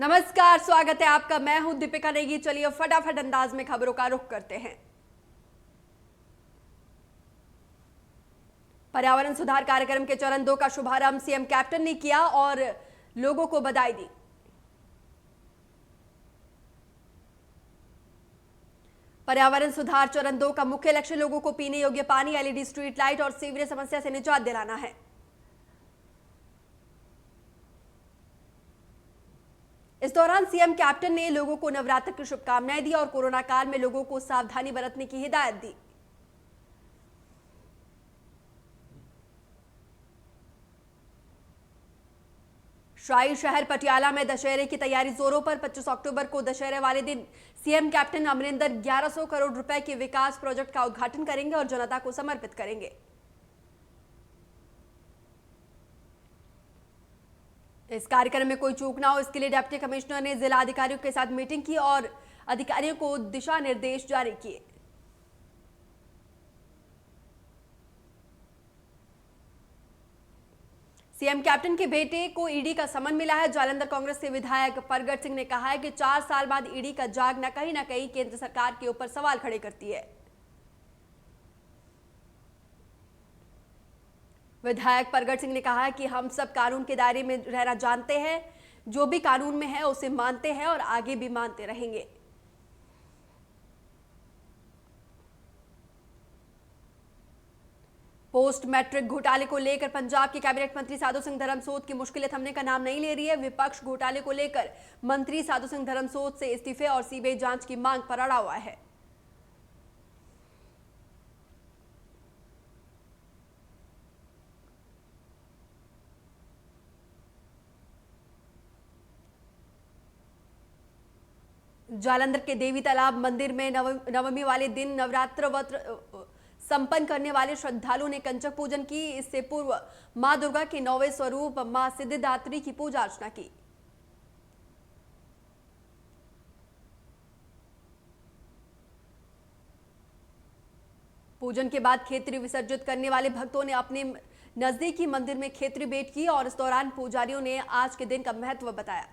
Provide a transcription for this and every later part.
नमस्कार, स्वागत है आपका। मैं हूं दीपिका नेगी। चलिए फटाफट अंदाज में खबरों का रुख करते हैं। पर्यावरण सुधार कार्यक्रम के चरण 2 का शुभारंभ सीएम कैप्टन ने किया और लोगों को बधाई दी। पर्यावरण सुधार चरण 2 का मुख्य लक्ष्य लोगों को पीने योग्य पानी, एलईडी स्ट्रीट लाइट और सीवरेज समस्या से निजात दिलाना है। इस दौरान सीएम कैप्टन ने लोगों को नवरात्र की शुभकामनाएं दी और कोरोना काल में लोगों को सावधानी बरतने की हिदायत दी। शाही शहर पटियाला में दशहरे की तैयारी जोरों पर। 25 अक्टूबर को दशहरे वाले दिन सीएम कैप्टन अमरिंदर 1100 करोड़ रुपए के विकास प्रोजेक्ट का उद्घाटन करेंगे और जनता को समर्पित करेंगे। इस कार्यक्रम में कोई चूक ना हो, इसके लिए डिप्टी कमिश्नर ने जिला अधिकारियों के साथ मीटिंग की और अधिकारियों को दिशा निर्देश जारी किए। सीएम कैप्टन के बेटे को ईडी का समन मिला है। जालंधर कांग्रेस के विधायक परगट सिंह ने कहा है कि 4 साल बाद ईडी का जागना कहीं ना कहीं केंद्र सरकार के ऊपर सवाल खड़े करती है। विधायक परगट सिंह ने कहा कि हम सब कानून के दायरे में रहना जानते हैं, जो भी कानून में है उसे मानते हैं और आगे भी मानते रहेंगे। पोस्ट मैट्रिक घोटाले को लेकर पंजाब के कैबिनेट मंत्री साधु सिंह धर्मसोत की मुश्किलें थमने का नाम नहीं ले रही है। विपक्ष घोटाले को लेकर मंत्री साधु सिंह धर्मसोत से इस्तीफे और सीबीआई जांच की मांग पर अड़ा हुआ है। जालंधर के देवी तालाब मंदिर में नवमी वाले दिन नवरात्र व्रत संपन्न करने वाले श्रद्धालुओं ने कंचक पूजन की। इससे पूर्व मां दुर्गा के 9वें स्वरूप मां सिद्धिदात्री की पूजा अर्चना की। पूजन के बाद खेतरी विसर्जित करने वाले भक्तों ने अपने नजदीकी मंदिर में खेतरी भेंट की और इस दौरान पुजारियों ने आज के दिन का महत्व बताया।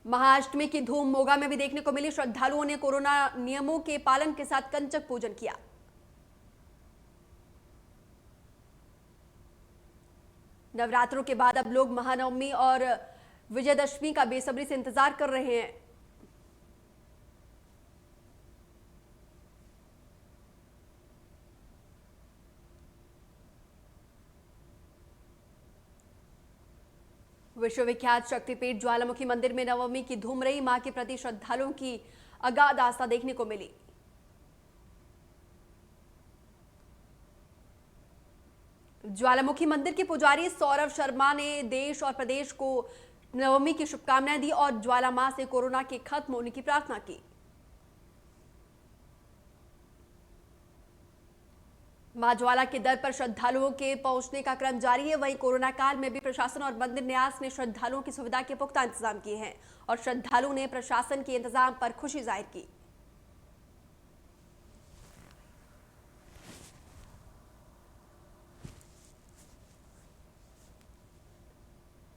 महाअष्टमी की धूम मोगा में भी देखने को मिली। श्रद्धालुओं ने कोरोना नियमों के पालन के साथ कंचक पूजन किया। नवरात्रों के बाद अब लोग महानवमी और विजयदशमी का बेसब्री से इंतजार कर रहे हैं। विश्वविख्यात शक्तिपीठ ज्वालामुखी मंदिर में नवमी की धूम रही। मां के प्रति श्रद्धालुओं की अगाध आस्था देखने को मिली। ज्वालामुखी मंदिर के पुजारी सौरभ शर्मा ने देश और प्रदेश को नवमी की शुभकामनाएं दी और ज्वाला मां से कोरोना के खत्म होने की प्रार्थना की। मां ज्वाला के दर पर श्रद्धालुओं के पहुंचने का क्रम जारी है। वहीं कोरोना काल में भी प्रशासन और मंदिर न्यास ने श्रद्धालुओं की सुविधा के पुख्ता इंतजाम किए हैं और श्रद्धालुओं ने प्रशासन के इंतजाम पर खुशी जाहिर की।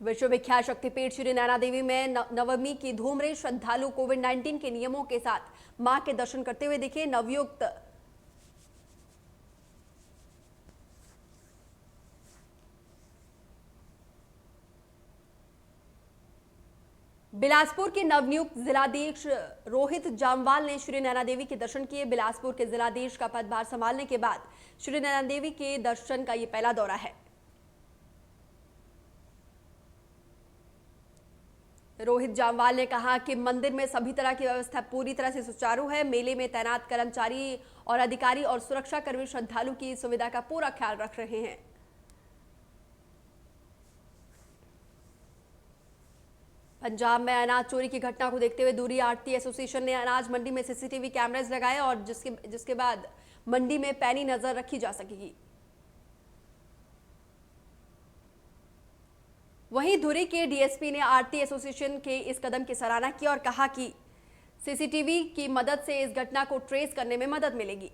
विश्वविख्यात शक्तिपीठ श्री नैना देवी में नवमी की धूम रही। श्रद्धालु कोविड-19 के नियमों के साथ मां के दर्शन करते हुए दिखे। नवयुक्त बिलासपुर के नवनियुक्त जिलाधीश रोहित जामवाल ने श्री नैना देवी के दर्शन किए। बिलासपुर के जिलाधीश का पदभार संभालने के बाद श्री नैना देवी के दर्शन का यह पहला दौरा है। रोहित जामवाल ने कहा कि मंदिर में सभी तरह की व्यवस्था पूरी तरह से सुचारू है। मेले में तैनात कर्मचारी और अधिकारी और सुरक्षा कर्मी श्रद्धालु की सुविधा का पूरा ख्याल रख रहे हैं। पंजाब में अनाज चोरी की घटना को देखते हुए दूरी आड़ती एसोसिएशन ने अनाज मंडी में सीसीटीवी कैमरास लगाए और जिसके बाद मंडी में पैनी नजर रखी जा सकेगी। वहीं धुरी के डीएसपी ने आड़ती एसोसिएशन के इस कदम की सराहना की और कहा कि सीसीटीवी की मदद से इस घटना को ट्रेस करने में मदद मिलेगी।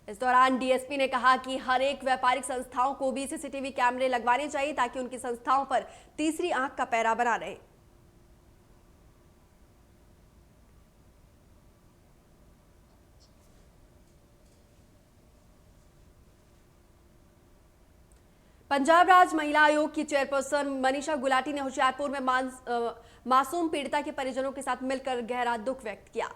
इस दौरान डीएसपी ने कहा कि हर एक व्यापारिक संस्थाओं को भी सीसीटीवी कैमरे लगवाने चाहिए ताकि उनकी संस्थाओं पर तीसरी आंख का पहरा बना रहे। पंजाब राज्य महिला आयोग की चेयरपर्सन मनीषा गुलाटी ने होशियारपुर में मासूम पीड़िता के परिजनों के साथ मिलकर गहरा दुख व्यक्त किया।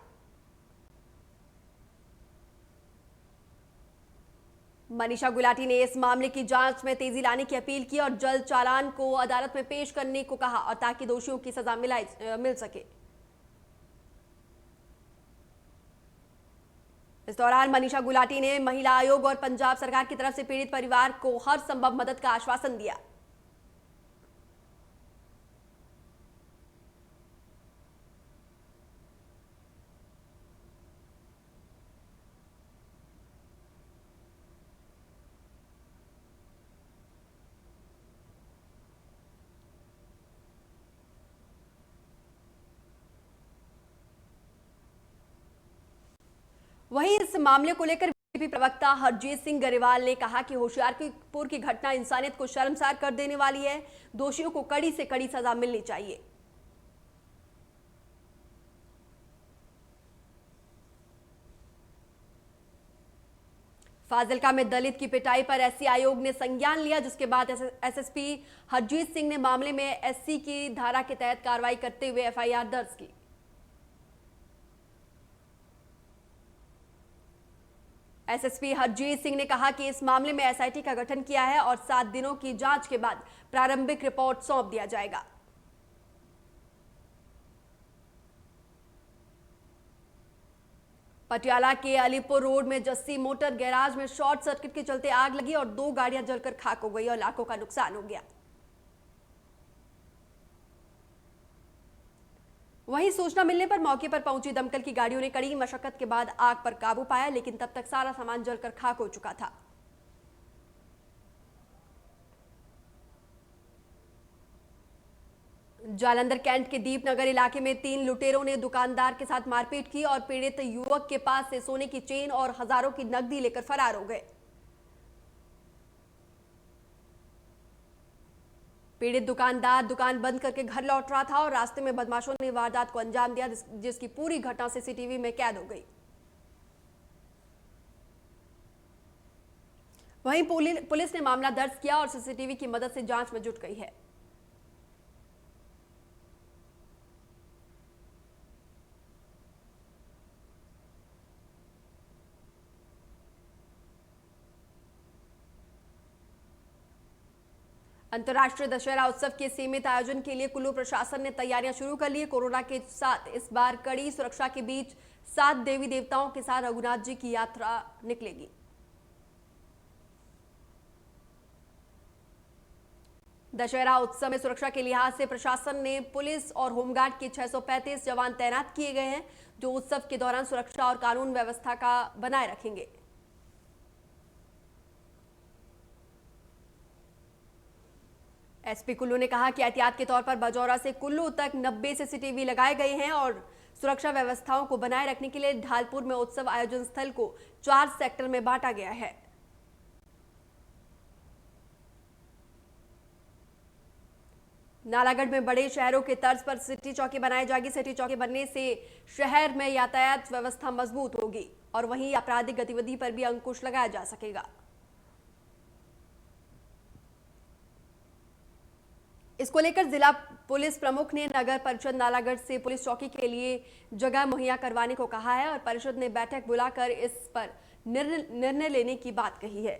मनीषा गुलाटी ने इस मामले की जांच में तेजी लाने की अपील की और जल्द चालान को अदालत में पेश करने को कहा और ताकि दोषियों की सजा मिल सके। इस दौरान मनीषा गुलाटी ने महिला आयोग और पंजाब सरकार की तरफ से पीड़ित परिवार को हर संभव मदद का आश्वासन दिया। वहीं इस मामले को लेकर बीजेपी प्रवक्ता हरजीत सिंह गरेवाल ने कहा कि होशियारपुर की घटना इंसानियत को शर्मसार कर देने वाली है। दोषियों को कड़ी से कड़ी सजा मिलनी चाहिए। फाजिल्का में दलित की पिटाई पर एससी आयोग ने संज्ञान लिया, जिसके बाद एसएसपी हरजीत सिंह ने मामले में एससी की धारा के तहत कार्रवाई करते हुए एफआईआर दर्ज की। एसएसपी हरजीत सिंह ने कहा कि इस मामले में एसआईटी का गठन किया है और 7 दिनों की जांच के बाद प्रारंभिक रिपोर्ट सौंप दिया जाएगा। पटियाला के अलीपुर रोड में जस्सी मोटर गैराज में शॉर्ट सर्किट के चलते आग लगी और 2 गाड़ियां जलकर खाक हो गई और लाखों का नुकसान हो गया। वहीं सूचना मिलने पर मौके पर पहुंची दमकल की गाड़ियों ने कड़ी मशक्कत के बाद आग पर काबू पाया, लेकिन तब तक सारा सामान जलकर खाक हो चुका था। जालंधर कैंट के दीपनगर इलाके में 3 लुटेरों ने दुकानदार के साथ मारपीट की और पीड़ित युवक के पास से सोने की चेन और हजारों की नकदी लेकर फरार हो गए। पीड़ित दुकानदार दुकान बंद करके घर लौट रहा था और रास्ते में बदमाशों ने वारदात को अंजाम दिया, जिसकी पूरी घटना सीसीटीवी में कैद हो गई। वहीं पुलिस ने मामला दर्ज किया और सीसीटीवी की मदद से जांच में जुट गई है। अंतर्राष्ट्रीय दशहरा उत्सव के सीमित आयोजन के लिए कुल्लू प्रशासन ने तैयारियां शुरू कर ली है। कोरोना के साथ इस बार कड़ी सुरक्षा के बीच 7 देवी देवताओं के साथ रघुनाथ जी की यात्रा निकलेगी। दशहरा उत्सव में सुरक्षा के लिहाज से प्रशासन ने पुलिस और होमगार्ड के 635 जवान तैनात किए गए हैं, जो उत्सव के दौरान सुरक्षा और कानून व्यवस्था का बनाए रखेंगे। एसपी कुल्लू ने कहा कि एहतियात के तौर पर बजौरा से कुल्लू तक 90 सीसीटीवी लगाए गए हैं और सुरक्षा व्यवस्थाओं को बनाए रखने के लिए ढालपुर में उत्सव आयोजन स्थल को 4 सेक्टर में बांटा गया है। नालागढ़ में बड़े शहरों के तर्ज पर सिटी चौकी बनाई जाएगी। सिटी चौकी बनने से शहर में यातायात व्यवस्था मजबूत होगी और वहीं आपराधिक गतिविधि पर भी अंकुश लगाया जा सकेगा। इसको लेकर जिला पुलिस प्रमुख ने नगर परिषद नालागढ़ से पुलिस चौकी के लिए जगह मुहैया करवाने को कहा है और परिषद ने बैठक बुलाकर इस पर निर्णय लेने की बात कही है।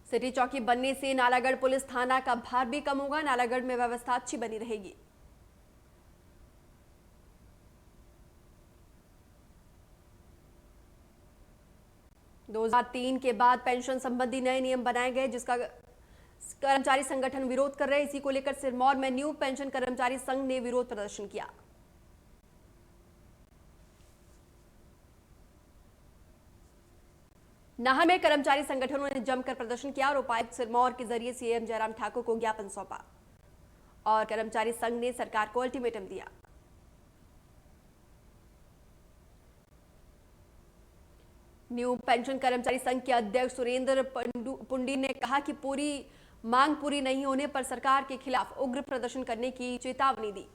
सिटी चौकी बनने से नालागढ़ पुलिस थाना का भार भी कम होगा। नालागढ़ में व्यवस्था अच्छी बनी रहेगी। दो 2003 के बाद पेंशन संबंधी नए नियम बनाए गए, जिसका कर्मचारी संगठन विरोध कर रहे हैं। इसी को लेकर सिरमौर में न्यू पेंशन कर्मचारी संघ ने विरोध प्रदर्शन किया। नाहर में कर्मचारी संगठनों ने जमकर प्रदर्शन किया और उपायुक्त सिरमौर के जरिए सीएम जयराम ठाकुर को ज्ञापन सौंपा और कर्मचारी संघ ने सरकार को अल्टीमेटम दिया। न्यू पेंशन कर्मचारी संघ के अध्यक्ष सुरेंद्र पुंडी ने कहा कि पूरी मांग पूरी नहीं होने पर सरकार के खिलाफ उग्र प्रदर्शन करने की चेतावनी दी।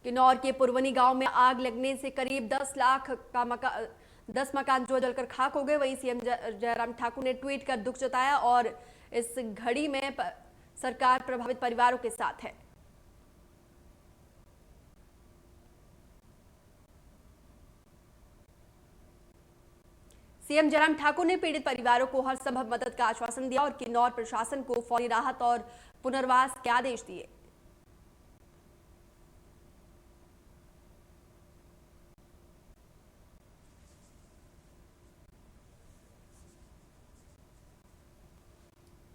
किन्नौर के पुरवनी गांव में आग लगने से करीब 10 लाख का 10 मकान जो जलकर खाक हो गए। वहीं सीएम जयराम ठाकुर ने ट्वीट कर दुख जताया और इस घड़ी में सरकार प्रभावित परिवारों के साथ है। सीएम जयराम ठाकुर ने पीड़ित परिवारों को हर संभव मदद का आश्वासन दिया और किन्नौर प्रशासन को फौरी राहत और पुनर्वास के आदेश दिए।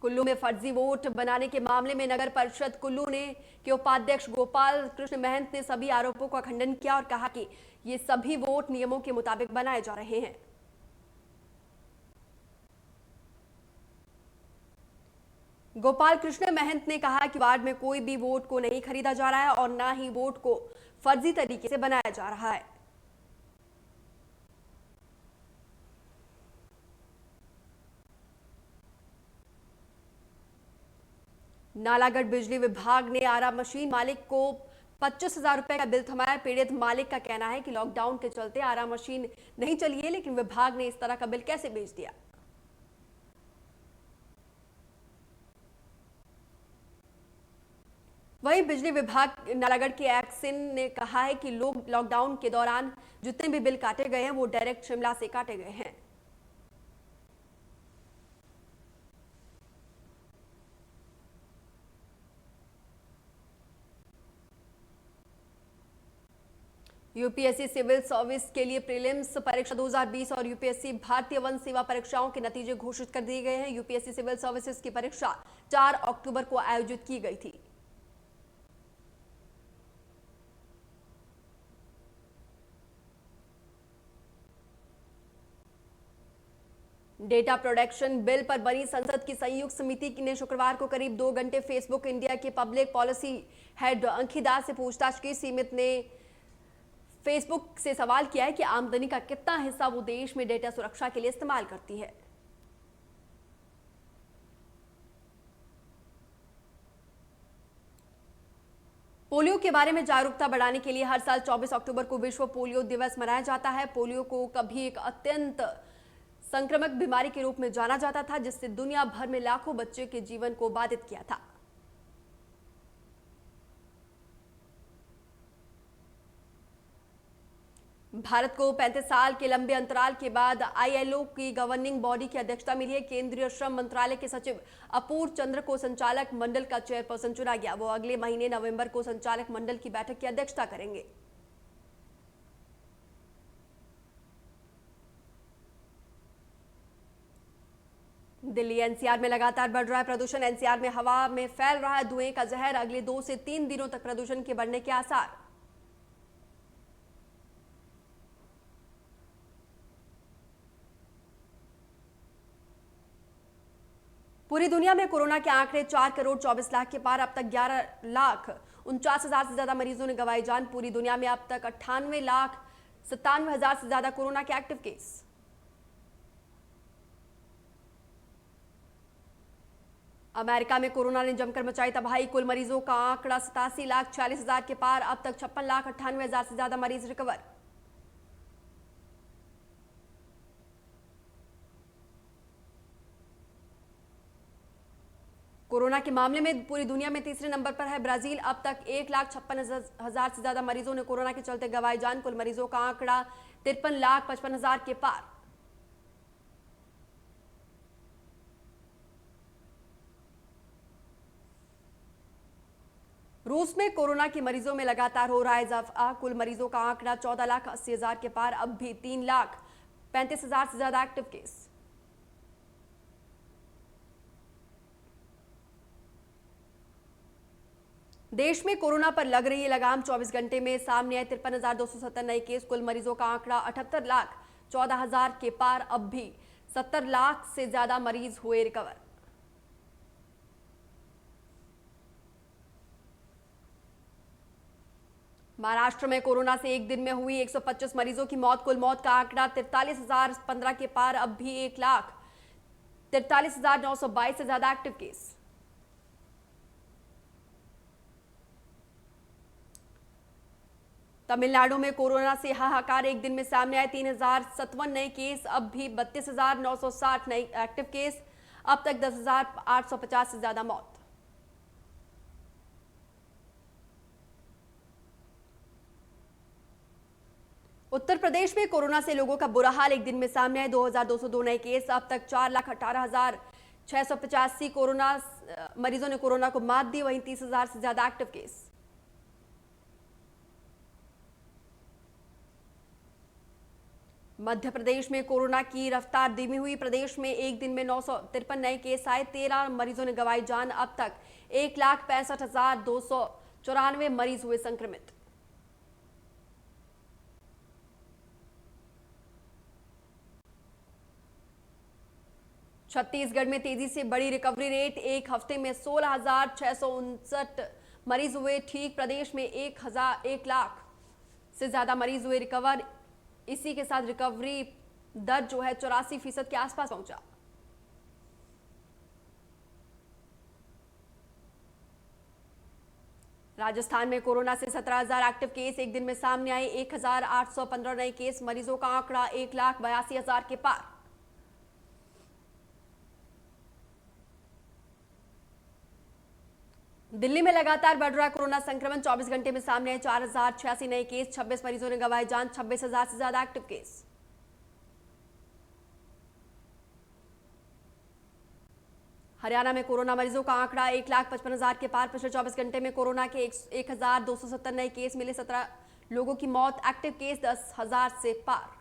कुल्लू में फर्जी वोट बनाने के मामले में नगर परिषद कुल्लू ने के उपाध्यक्ष गोपाल कृष्ण महंत ने सभी आरोपों का खंडन किया और कहा कि ये सभी वोट नियमों के मुताबिक बनाए जा रहे हैं। गोपाल कृष्ण महंत ने कहा कि वार्ड में कोई भी वोट को नहीं खरीदा जा रहा है और ना ही वोट को फर्जी तरीके से बनाया जा रहा है। नालागढ़ बिजली विभाग ने आरा मशीन मालिक को 25,000 रुपए का बिल थमाया। पीड़ित मालिक का कहना है कि लॉकडाउन के चलते आरा मशीन नहीं चली है, लेकिन विभाग ने इस तरह का बिल कैसे भेज दिया। वहीं बिजली विभाग नालागढ़ के एक्सिन ने कहा है कि लोग लॉकडाउन के दौरान जितने भी बिल काटे गए हैं वो डायरेक्ट शिमला से काटे गए हैं। यूपीएससी सिविल सर्विस के लिए प्रीलिम्स परीक्षा 2020 और यूपीएससी भारतीय वन सेवा परीक्षाओं के नतीजे घोषित कर दिए गए हैं। यूपीएससी सिविल सर्विसेज की परीक्षा 4 अक्टूबर को आयोजित की गई थी। डेटा प्रोटेक्शन बिल पर बनी संसद की संयुक्त समिति ने शुक्रवार को करीब 2 घंटे फेसबुक इंडिया के पब्लिक पॉलिसी हेड अंकिदास से पूछताछ की। सीमित ने फेसबुक से सवाल किया है कि आमदनी का कितना हिस्सा वो देश में डेटा सुरक्षा के लिए इस्तेमाल करती है। पोलियो के बारे में जागरूकता बढ़ाने के लिए हर साल 24 अक्टूबर को विश्व पोलियो दिवस मनाया जाता है। पोलियो को कभी एक अत्यंत संक्रामक बीमारी के रूप में जाना जाता था, जिससे दुनिया भर में लाखों बच्चे के जीवन को बाधित किया था। भारत को 35 साल के लंबे अंतराल के बाद आईएलओ की गवर्निंग बॉडी की अध्यक्षता मिली है। केंद्रीय श्रम मंत्रालय के सचिव अपूर्व चंद्र को संचालक मंडल का चेयरपर्सन चुना गया। वो अगले महीने नवंबर को संचालक मंडल की बैठक की अध्यक्षता करेंगे। दिल्ली एनसीआर में लगातार बढ़ रहा है प्रदूषण। एनसीआर में हवा में फैल रहा है धुएं का जहर। अगले 2 से 3 दिनों तक प्रदूषण के बढ़ने के आसार। पूरी दुनिया में कोरोना के आंकड़े 4 करोड़ 24 लाख के पार। अब तक 11,49,000 से ज्यादा मरीजों ने गंवाई जान। पूरी दुनिया में अब तक 98,97,000 से ज्यादा कोरोना के एक्टिव केस। अमेरिका में कोरोना ने जमकर मचाई तबाही। कुल मरीजों का आंकड़ा 87,46,000 के पार। अब तक 56,98,000 से ज्यादा मरीज रिकवर। कोरोना के मामले में पूरी दुनिया में तीसरे नंबर पर है ब्राजील। अब तक 1,56,000 से ज्यादा मरीजों ने कोरोना के चलते गंवाई जान। कुल मरीजों का आंकड़ा 53,55,000 के पार। रूस में कोरोना के मरीजों में लगातार हो रहा है इजाफा। कुल मरीजों का आंकड़ा 14,80,000 के पार। अब भी 3,35,000 से ज्यादा एक्टिव केस। देश में कोरोना पर लग रही है लगाम। 24 घंटे में सामने आए 53,270 नए केस। कुल मरीजों का आंकड़ा 78,14,000 के पार। अब भी 70 लाख से ज्यादा मरीज हुए रिकवर। महाराष्ट्र में कोरोना से एक दिन में हुई 125 मरीजों की मौत। कुल मौत का आंकड़ा 43,015 के पार। अब भी 1,43,922 से ज्यादा एक्टिव केस। तमिलनाडु में कोरोना से हाहाकार। एक दिन में सामने आए 3,057 नए केस। अब भी 32,960 नए एक्टिव केस। अब तक 10,850 से ज्यादा मौत। उत्तर प्रदेश में कोरोना से लोगों का बुरा हाल। एक दिन में सामने आए 2,202 नए केस। अब तक 4,18,685 कोरोना मरीजों ने कोरोना को मात दी। वहीं 30,000 से ज्यादा एक्टिव केस। मध्य प्रदेश में कोरोना की रफ्तार धीमी हुई। प्रदेश में एक दिन में 953 नए केस आए। 13 मरीजों ने गंवाई जान। अब तक 1,65,294 मरीज हुए संक्रमित। छत्तीसगढ़ में तेजी से बढ़ी रिकवरी रेट। एक हफ्ते में 16,659 मरीज हुए ठीक। प्रदेश में 1 लाख से ज्यादा मरीज हुए रिकवर। इसी के साथ रिकवरी दर जो है 84% के आसपास पहुंचा। राजस्थान में कोरोना से 17,000 एक्टिव केस। एक दिन में सामने आए 1,815 नए केस। मरीजों का आंकड़ा 1,82,000 के पार। दिल्ली में लगातार बढ़ रहा कोरोना संक्रमण। 24 घंटे में सामने आए 4,086 नए केस। 26 मरीजों ने गंवाई जान। 26,000 से ज्यादा एक्टिव केस। हरियाणा में कोरोना मरीजों का आंकड़ा 1,55,000 के पार। पिछले 24 घंटे में कोरोना के 1,270 नए केस मिले। 17 लोगों की मौत। एक्टिव केस 10,000 से पार।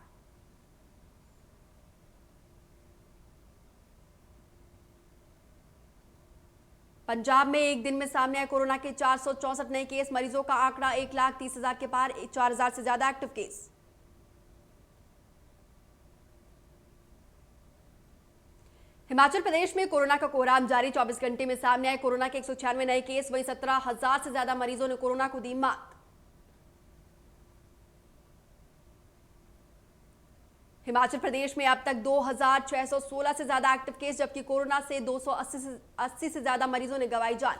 पंजाब में एक दिन में सामने आए कोरोना के 464 नए केस। मरीजों का आंकड़ा 1,30,000 के पार। 4,000 से ज्यादा एक्टिव केस। हिमाचल प्रदेश में कोरोना का कोहराम जारी। 24 घंटे में सामने आए कोरोना के 196 नए केस। वहीं 17,000 से ज्यादा मरीजों ने कोरोना को दी मात। हिमाचल प्रदेश में अब तक 2,616 से ज्यादा एक्टिव केस, जबकि कोरोना से 280 से ज्यादा मरीजों ने गंवाई जान।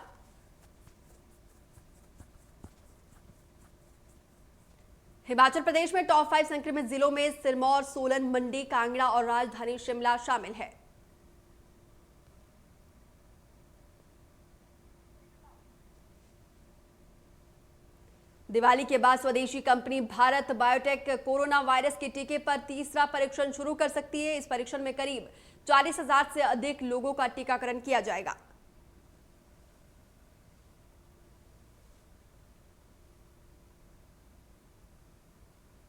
हिमाचल प्रदेश में टॉप 5 संक्रमित जिलों में सिरमौर, सोलन, मंडी, कांगड़ा और राजधानी शिमला शामिल है। दिवाली के बाद स्वदेशी company Bharat biotech corona virus के टीके पर तीसरा परीक्षण शुरू कर सकती है। इस परीक्षण में करीब 40,000 से अधिक लोगों का टीकाकरण किया जाएगा।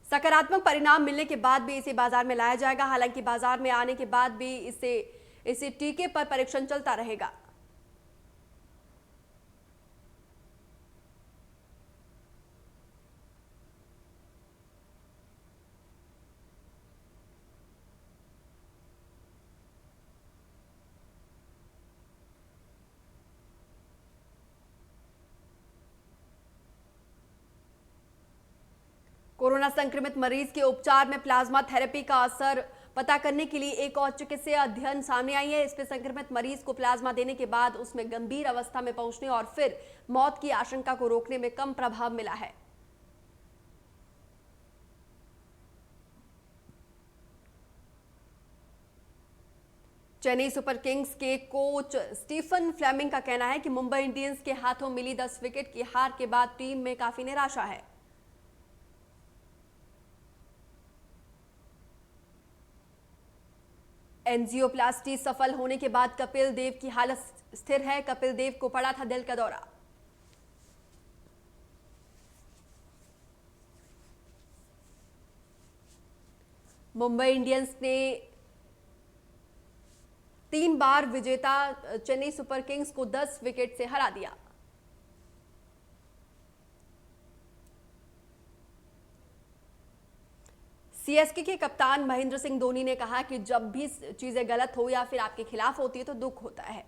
सकारात्मक परिणाम मिलने के बाद भी इसे बाजार में लाया जाएगा। हालांकि बाजार में आने के बाद भी इसे टीके पर परीक्षण चलता रहेगा। कोरोना संक्रमित मरीज के उपचार में प्लाज्मा थेरेपी का असर पता करने के लिए एक और चिकित्सीय अध्ययन सामने आई है। इसमें संक्रमित मरीज को प्लाज्मा देने के बाद उसमें गंभीर अवस्था में पहुंचने और फिर मौत की आशंका को रोकने में कम प्रभाव मिला है। चेन्नई सुपर किंग्स के कोच स्टीफन फ्लेमिंग का कहना है कि मुंबई इंडियंस के हाथों मिली 10 विकेट की हार के बाद टीम में काफी निराशा है। एंजियोप्लास्टी सफल होने के बाद कपिल देव की हालत स्थिर है। कपिल देव को पड़ा था दिल का दौरा। मुंबई इंडियंस ने 3 बार विजेता चेन्नई सुपर किंग्स को 10 विकेट से हरा दिया। सीएसके के कप्तान महेंद्र सिंह धोनी ने कहा कि जब भी चीजें गलत हो या फिर आपके खिलाफ होती है तो दुख होता है।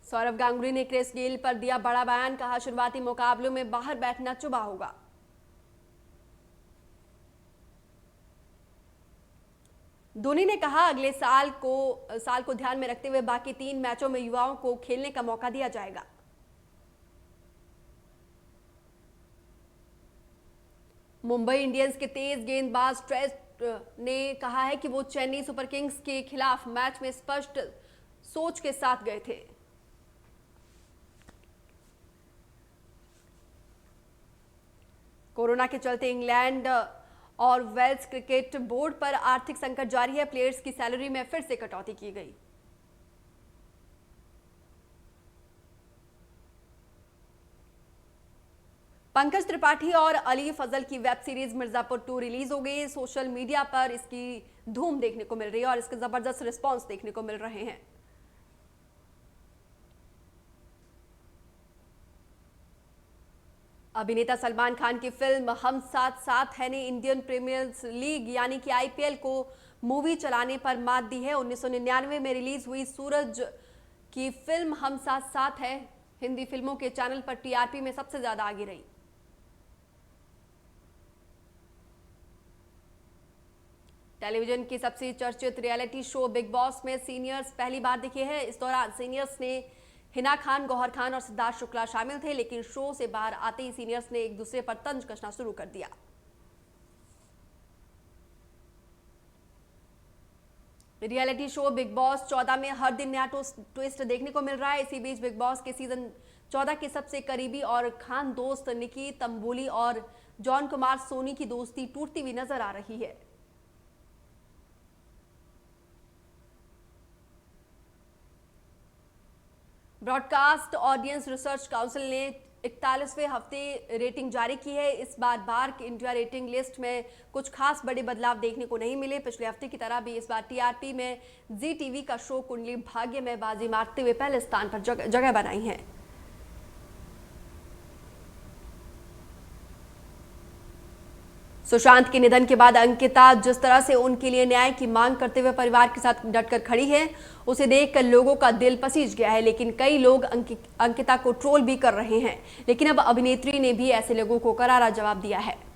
सौरव गांगुली ने क्रिस गेल पर दिया बड़ा बयान, कहा शुरुआती मुकाबलों में बाहर बैठना चुभा होगा। धोनी ने कहा अगले साल को ध्यान में रखते हुए बाकी 3 मैचों में युवाओं को खेलने का मौका दिया जाएगा। मुंबई इंडियंस के तेज गेंदबाज ट्रेट ने कहा है कि वो चेन्नई सुपर किंग्स के खिलाफ मैच में स्पष्ट सोच के साथ गए थे। कोरोना के चलते इंग्लैंड और वेल्स क्रिकेट बोर्ड पर आर्थिक संकट जारी है। प्लेयर्स की सैलरी में फिर से कटौती की गई। पंकज त्रिपाठी और अली फजल की वेब सीरीज मिर्जापुर 2 रिलीज हो गई। सोशल मीडिया पर इसकी धूम देखने को मिल रही है और इसके जबरदस्त रिस्पांस देखने को मिल रहे हैं। अभिनेता सलमान खान की फिल्म हम साथ साथ है ने इंडियन प्रीमियर लीग यानी कि आईपीएल को मूवी चलाने पर मात दी है। 1999 में रिलीज हुई सूरज की फिल्म हम साथ साथ है हिंदी फिल्मों के चैनल पर टीआरपी में सबसे ज्यादा आगे रही। टेलीविजन की सबसे चर्चित रियलिटी शो बिग बॉस में सीनियर्स पहली बार दिखे हैं। इस दौरान सीनियर्स ने हिना खान, गौहर खान और सिद्धार्थ शुक्ला शामिल थे, लेकिन शो से बाहर आते ही सीनियर्स ने एक दूसरे पर तंज कसना शुरू कर दिया। रियलिटी शो बिग बॉस 14 में हर दिन नया ट्विस्ट देखने को मिल रहा है। इसी बीच बिग बॉस के सीजन 14 के सबसे करीबी और खान दोस्त निकी तंबोली और जॉन कुमार सोनी की दोस्ती टूटती हुई नजर आ रही है। ब्रॉडकास्ट ऑडियंस रिसर्च काउंसिल ने 41वें हफ्ते रेटिंग जारी की है। इस बार बार्क इंडिया रेटिंग लिस्ट में कुछ खास बड़े बदलाव देखने को नहीं मिले। पिछले हफ्ते की तरह भी इस बार टीआरपी में जी टीवी का शो कुंडली भाग्य में बाजी मारते हुए पहले स्थान पर जगह बनाई है। सुशांत के निधन के बाद अंकिता जिस तरह से उनके लिए न्याय की मांग करते हुए परिवार के साथ डटकर खड़ी है, उसे देखकर लोगों का दिल पसीज गया है। लेकिन कई लोग अंकिता को ट्रोल भी कर रहे हैं, लेकिन अब अभिनेत्री ने भी ऐसे लोगों को करारा जवाब दिया है।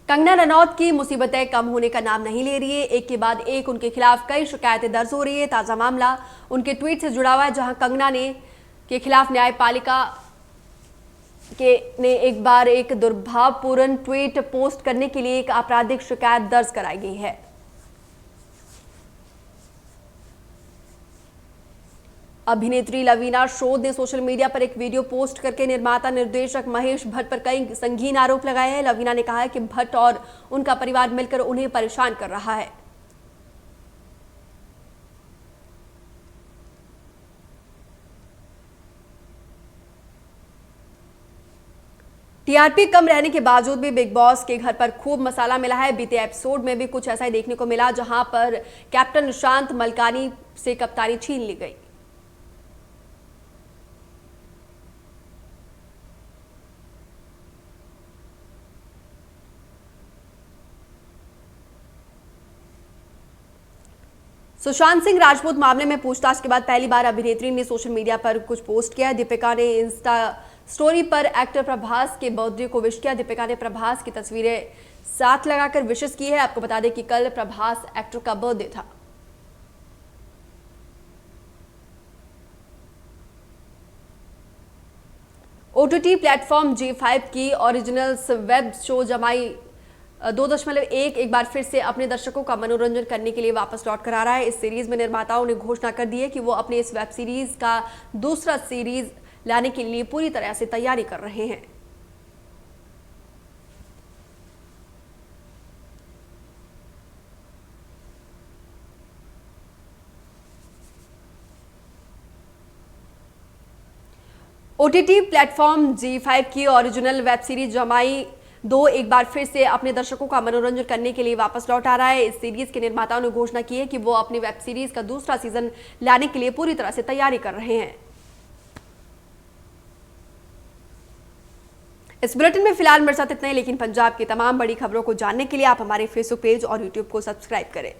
कंगना रनौत की मुसीबतें कम होने का नाम नहीं ले रही है। एक के बाद एक उनके खिलाफ कई शिकायतें दर्ज हो रही है। ताजा मामला उनके ट्वीट से जुड़ा हुआ है, जहां कंगना के खिलाफ न्यायपालिका ने एक बार एक दुर्भावपूर्ण ट्वीट पोस्ट करने के लिए एक आपराधिक शिकायत दर्ज कराई गई है। अभिनेत्री लवीना शोध ने सोशल मीडिया पर एक वीडियो पोस्ट करके निर्माता निर्देशक महेश भट्ट पर कई संगीन आरोप लगाए हैं। लवीना ने कहा है कि भट्ट और उनका परिवार मिलकर उन्हें परेशान कर रहा है। टीआरपी कम रहने के बावजूद भी बिग बॉस के घर पर खूब मसाला मिला है। बीते एपिसोड में भी कुछ ऐसा ही देखने को मिला, जहां पर कैप्टन निशांत मलकानी से कप्तानी छीन ली गई। सुशांत सिंह राजपूत मामले में पूछताछ के बाद पहली बार अभिनेत्री ने सोशल मीडिया पर कुछ पोस्ट किया। दीपिका ने इंस्टा स्टोरी पर एक्टर प्रभास के बर्थडे को विश किया। दीपिका ने प्रभास की तस्वीरें साथ लगाकर विशेष की है। आपको बता दें कि कल प्रभास एक्टर का बर्थडे था। ओटीटी प्लेटफॉर्म G5 की ओरिजिनल वेब शो जमाई 2.1 एक बार फिर से अपने दर्शकों का मनोरंजन करने के लिए वापस लौट कर आ रहा है। इस सीरीज में निर्माताओं ने घोषणा कर दी है कि वो अपने इस वेब सीरीज का दूसरा सीरीज लाने के लिए पूरी तरह से तैयारी कर रहे हैं। ओटीटी प्लेटफॉर्म G5 की ओरिजिनल वेब सीरीज जमाई 2 एक बार फिर से अपने दर्शकों का मनोरंजन करने के लिए वापस लौट आ रहा है। इस सीरीज के निर्माताओं ने घोषणा की है कि वो अपनी वेब सीरीज का दूसरा सीजन लाने के लिए पूरी तरह से तैयारी कर रहे हैं। इस बुलेटिन में फिलहाल मेरे साथ इतना ही, लेकिन पंजाब की तमाम बड़ी खबरों को जानने के लिए आप हमारे फेसबुक पेज और यूट्यूब को सब्सक्राइब करें।